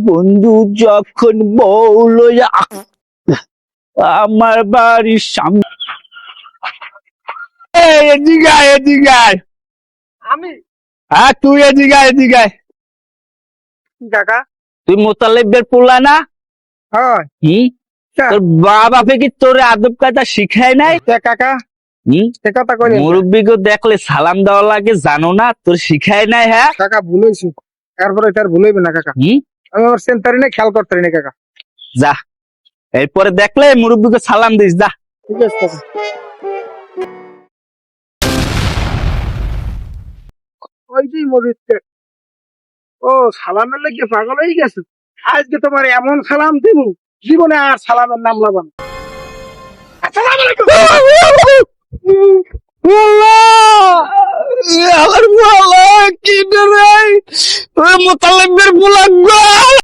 বন্ধু যখন বউ লইয়া আমার বাড়ির সামনে এদিকে আয়, এদিকে আয়। আমি হ্যাঁ তুই এদিকে আয়, এদিকে আয়। কাকা তুই মোতালেবের পোলা না? হয় তোর বাপে কি তোর আদব কায়দা শিখায় নাই? কাকা হুম? সে কথা কইলেন না। মুরব্বিকে দেখলে সালাম দেওয়া লাগে জানো না? তোর শিখায় নাই? হ্যাঁ কাকা ভুল হয়েছে, এরপরে তার ভুল হইবে না কাকা। আমি আমার সেন্টারি না, খেয়াল করতে না কাকা। যা, এরপরে দেখলে মুরব্বিকে সালাম দিস, যা। ঠিক আছে কাকা। ওই যে মরিতে ও সালামের লেগে পাগল হয়ে গেছে। আজকে তোমার এমন সালাম দিব, জীবনে আর সালামের নাম লব না। আসসালামু আলাইকুম। আমার কি মোতালেবের পোলা গো।